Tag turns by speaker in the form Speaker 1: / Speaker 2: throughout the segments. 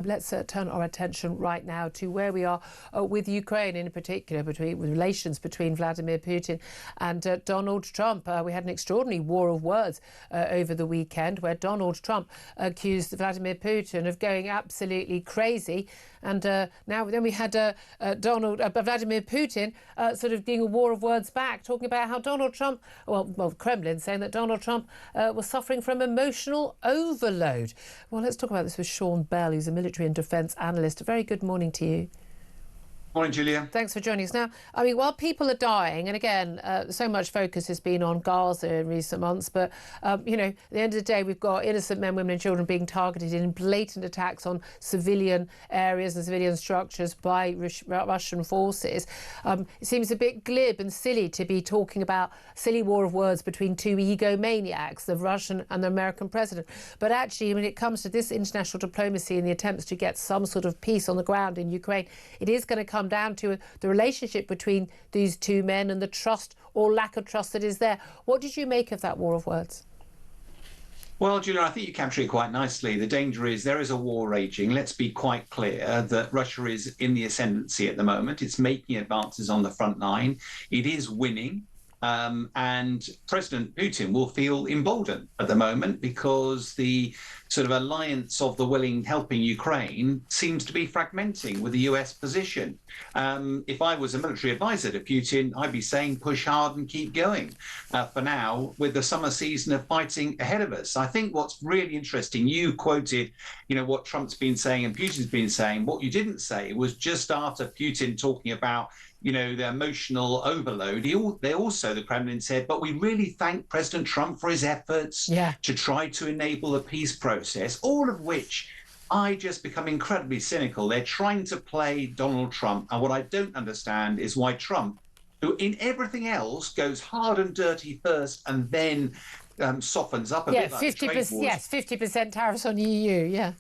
Speaker 1: Let's turn our attention right now to where we are with Ukraine, in particular, with relations between Vladimir Putin and Donald Trump. We had an extraordinary war of words over the weekend where Donald Trump accused Vladimir Putin of going absolutely crazy. And now then we had Vladimir Putin sort of doing a war of words back, talking about how Donald Trump, well, Kremlin saying that Donald Trump was suffering from emotional overload. Well, let's talk about this with Sean Bell, who's a military and defence analyst. A very good morning to you.
Speaker 2: Morning, Julia.
Speaker 1: Thanks for joining us. Now, I mean, while people are dying, and again, so much focus has been on Gaza in recent months, but, you know, at the end of the day, we've got innocent men, women and children being targeted in blatant attacks on civilian areas and civilian structures by Russian forces. It seems a bit glib and silly to be talking about silly war of words between two ego-maniacs, the Russian and the American president. But actually, when it comes to this international diplomacy and the attempts to get some sort of peace on the ground in Ukraine, it is going to come down to the relationship between these two men and the trust or lack of trust that is there. What did you make of that war of words?
Speaker 2: Well, Julia, I think you capture it quite nicely. The danger is there is a war raging. Let's be quite clear that Russia is in the ascendancy at the moment. It's making advances on the front line. It is winning. And President Putin will feel emboldened at the moment because the sort of alliance of the willing helping Ukraine seems to be fragmenting with the US position. If I was a military advisor to Putin, I'd be saying push hard and keep going for now with the summer season of fighting ahead of us. I think what's really interesting, you quoted, you know, what Trump's been saying and Putin's been saying. What you didn't say was just after Putin talking about, you know, the emotional overload, the Kremlin said, but we really thank President Trump for his efforts to try to enable a peace process, all of which I just become incredibly cynical. They're trying to play Donald Trump. And what I don't understand is why Trump, who in everything else goes hard and dirty first and then softens up a bit like
Speaker 1: 50%, yes, 50% tariffs on EU, yeah.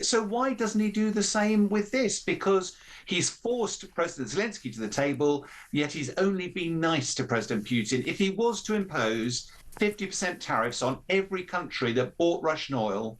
Speaker 2: So why doesn't he do the same with this? Because he's forced President Zelensky to the table, yet he's only been nice to President Putin. If he was to impose 50% tariffs on every country that bought Russian oil,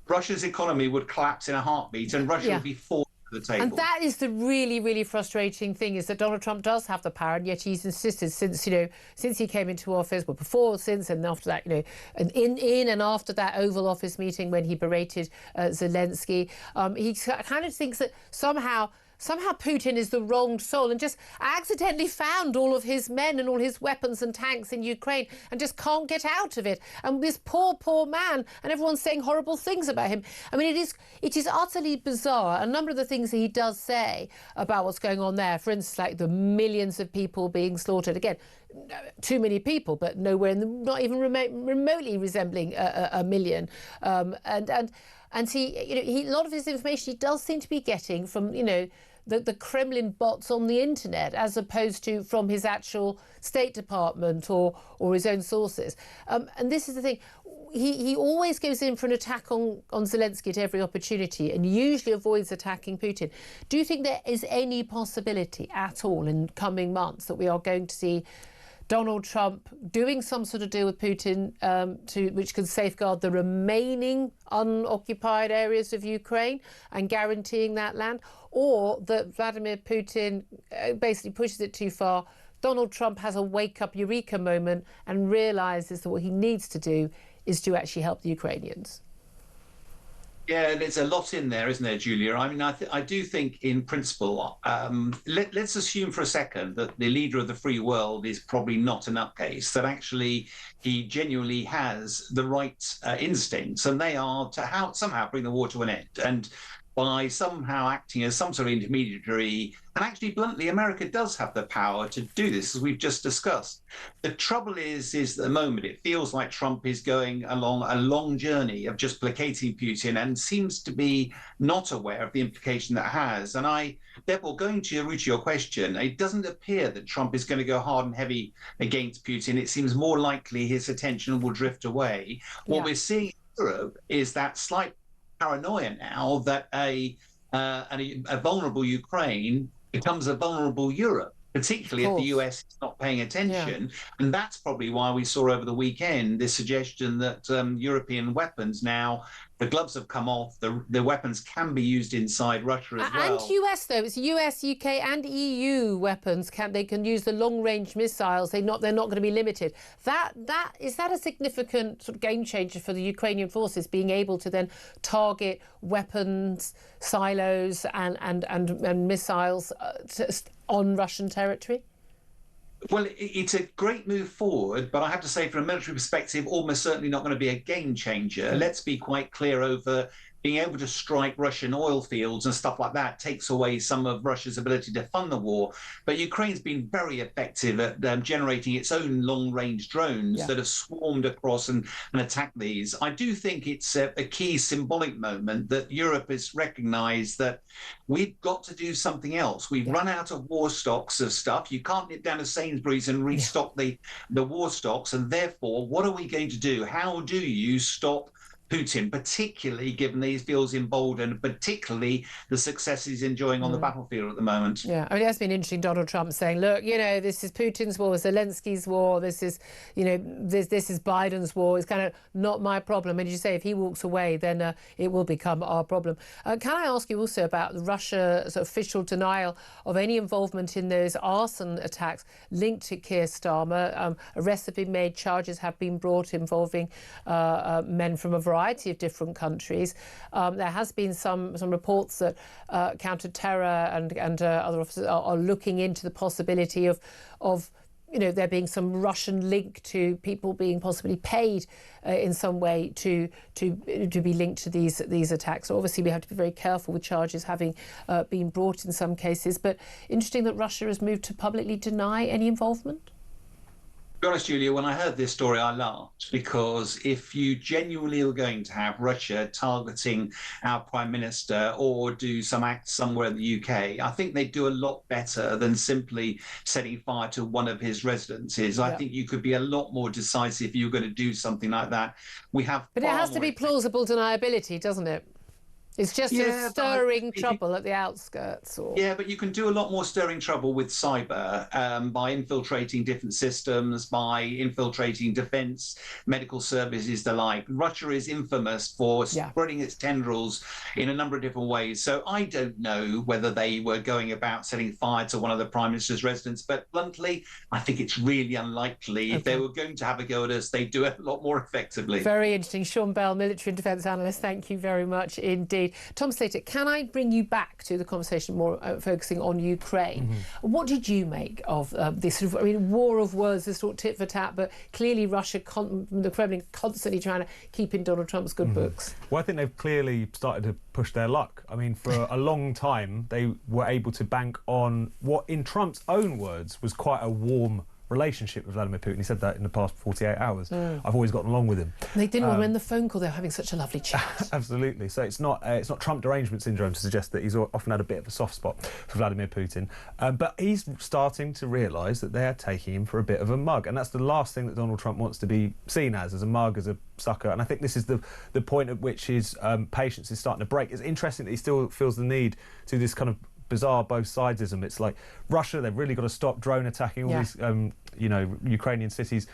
Speaker 2: Russia's economy would collapse in a heartbeat and Russia would be forced to the table.
Speaker 1: And that is the really, really frustrating thing, is that Donald Trump does have the power, and yet he's insisted since he came into office, well, before, since, and after that, and in and after that Oval Office meeting when he berated Zelensky, he kind of thinks that somehow Putin is the wronged soul and just accidentally found all of his men and all his weapons and tanks in Ukraine and just can't get out of it. And this poor man, and everyone's saying horrible things about him. I mean, it is utterly bizarre. A number of the things that he does say about what's going on there, for instance, like the millions of people being slaughtered. Again, too many people, but nowhere not even remotely resembling a million. And he, a lot of his information he does seem to be getting from, the Kremlin bots on the internet, as opposed to from his actual State Department or his own sources. And this is the thing. He always goes in for an attack on Zelensky at every opportunity and usually avoids attacking Putin. Do you think there is any possibility at all in coming months that we are going to see Donald Trump doing some sort of deal with Putin which can safeguard the remaining unoccupied areas of Ukraine and guaranteeing that land, or that Vladimir Putin basically pushes it too far? Donald Trump has a wake-up eureka moment and realises that what he needs to do is to actually help the Ukrainians.
Speaker 2: Yeah, there's a lot in there, isn't there, Julia? I mean, I do think in principle, let's assume for a second that the leader of the free world is probably not a nutcase, that actually he genuinely has the right instincts, and they are to somehow bring the war to an end. And by somehow acting as some sort of intermediary, and actually bluntly, America does have the power to do this, as we've just discussed. The trouble is at the moment, it feels like Trump is going along a long journey of just placating Putin and seems to be not aware of the implication that has. And therefore, going to root to your question, it doesn't appear that Trump is going to go hard and heavy against Putin. It seems more likely his attention will drift away. What we're seeing in Europe is that slight paranoia now that a vulnerable Ukraine becomes a vulnerable Europe, particularly if the US is not paying attention. And that's probably why we saw over the weekend this suggestion that European weapons now The gloves have come off. The weapons can be used inside Russia as well.
Speaker 1: And US though, it's US, UK, and EU weapons. They can use the long-range missiles. They're not going to be limited. Is that a significant sort of game changer for the Ukrainian forces, being able to then target weapons silos and missiles on Russian territory?
Speaker 2: Well, it's a great move forward, but I have to say, from a military perspective, almost certainly not going to be a game changer. Let's be quite clear over being able to strike Russian oil fields and stuff like that takes away some of Russia's ability to fund the war. But Ukraine's been very effective at generating its own long-range drones that have swarmed across and attacked these. I do think it's a key symbolic moment that Europe has recognized that we've got to do something else. We've run out of war stocks of stuff. You can't nip down to Sainsbury's and restock the war stocks. And therefore, what are we going to do? How do you stop Putin, particularly given that he feels emboldened, particularly the success he's enjoying on the battlefield at the moment?
Speaker 1: Yeah, I mean, that's been interesting. Donald Trump saying, look, this is Putin's war, Zelensky's war, this is, this is Biden's war. It's kind of not my problem. And as you say, if he walks away, then it will become our problem. Can I ask you also about Russia's official denial of any involvement in those arson attacks linked to Keir Starmer? Arrests have been made, charges have been brought involving men from a variety of different countries. There has been some reports that counter-terror and other officers are looking into the possibility of there being some Russian link to people being possibly paid in some way to be linked to these attacks. So obviously, we have to be very careful with charges having been brought in some cases. But interesting that Russia has moved to publicly deny any involvement.
Speaker 2: To be honest, Julia, when I heard this story, I laughed, because if you genuinely are going to have Russia targeting our Prime Minister or do some acts somewhere in the UK, I think they'd do a lot better than simply setting fire to one of his residences. I think you could be a lot more decisive if you were going to do something like that. But
Speaker 1: it has to be plausible deniability, doesn't it? It's just sort of stirring trouble at the outskirts.
Speaker 2: Yeah, but you can do a lot more stirring trouble with cyber by infiltrating different systems, by infiltrating defence, medical services, the like. Russia is infamous for spreading its tendrils in a number of different ways. So I don't know whether they were going about setting fire to one of the Prime Minister's residents, but bluntly, I think it's really unlikely. If they were going to have a go at us, they'd do it a lot more effectively.
Speaker 1: Very interesting. Sean Bell, military and defence analyst, thank you very much indeed. Tom Slater, can I bring you back to the conversation more focusing on Ukraine? What did you make of this sort of, war of words, this sort of tit for tat, but clearly Russia, the Kremlin, constantly trying to keep in Donald Trump's good books?
Speaker 3: Well, I think they've clearly started to push their luck. I mean, for a long time, they were able to bank on what, in Trump's own words, was quite a warm relationship with Vladimir Putin. He said that in the past 48 hours. I've always gotten along with him.
Speaker 1: They didn't want to end the phone call. They were having such a lovely chat.
Speaker 3: Absolutely. So it's not Trump derangement syndrome to suggest that he's often had a bit of a soft spot for Vladimir Putin. But he's starting to realise that they're taking him for a bit of a mug. And that's the last thing that Donald Trump wants to be seen as a mug, as a sucker. And I think this is the point at which his patience is starting to break. It's interesting that he still feels the need to this kind of bizarre both sidesism. It's like Russia, they've really got to stop drone attacking all these Ukrainian cities.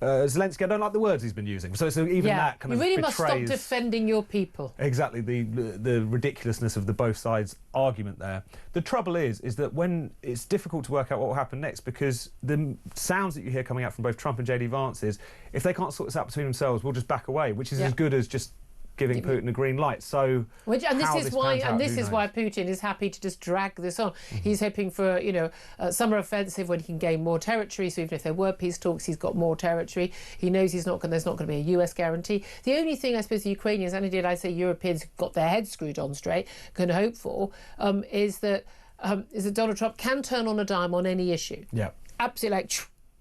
Speaker 3: Zelensky, I don't like the words he's been using. So even that kind of
Speaker 1: you really
Speaker 3: betrays,
Speaker 1: must stop defending your people.
Speaker 3: Exactly, the ridiculousness of the both sides argument there. The trouble is that when it's difficult to work out what will happen next, because the sounds that you hear coming out from both Trump and JD Vance is, if they can't sort this out between themselves, we'll just back away, which is as good as just giving Putin a green light. So
Speaker 1: this is why Putin is happy to just drag this on. He's hoping for summer offensive when he can gain more territory. So even if there were peace talks, he's got more territory. He knows there's not going to be a US guarantee. The only thing I suppose the Ukrainians, and indeed I say Europeans, who've got their heads screwed on straight, can hope for is that Donald Trump can turn on a dime on any issue.
Speaker 3: Yeah,
Speaker 1: absolutely,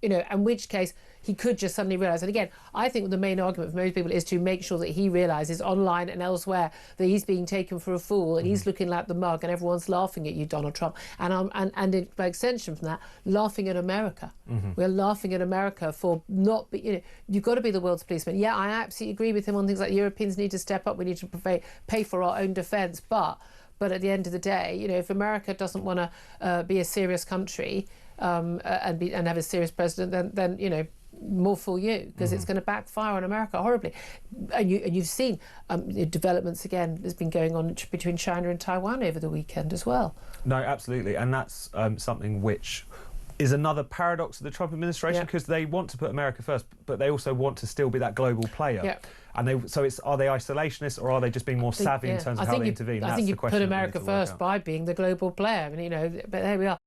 Speaker 1: in which case he could just suddenly realise. And again, I think the main argument for most people is to make sure that he realises online and elsewhere that he's being taken for a fool and he's looking like the mug and everyone's laughing at you, Donald Trump. And by extension from that, laughing at America. We're laughing at America for not be, you've got to be the world's policeman. Yeah, I absolutely agree with him on things like Europeans need to step up. We need to pay for our own defence. But at the end of the day, if America doesn't want to be a serious country and have a serious president, then more fool you, because it's going to backfire on America horribly. And you've seen developments again that's been going on between China and Taiwan over the weekend as well.
Speaker 3: No, absolutely, and that's something which is another paradox of the Trump administration, because they want to put America first, but they also want to still be that global player.
Speaker 1: Yeah.
Speaker 3: And are they isolationists, or are they just being more savvy in terms of how they intervene?
Speaker 1: I think you put America first by being the global player. I mean, but there we are.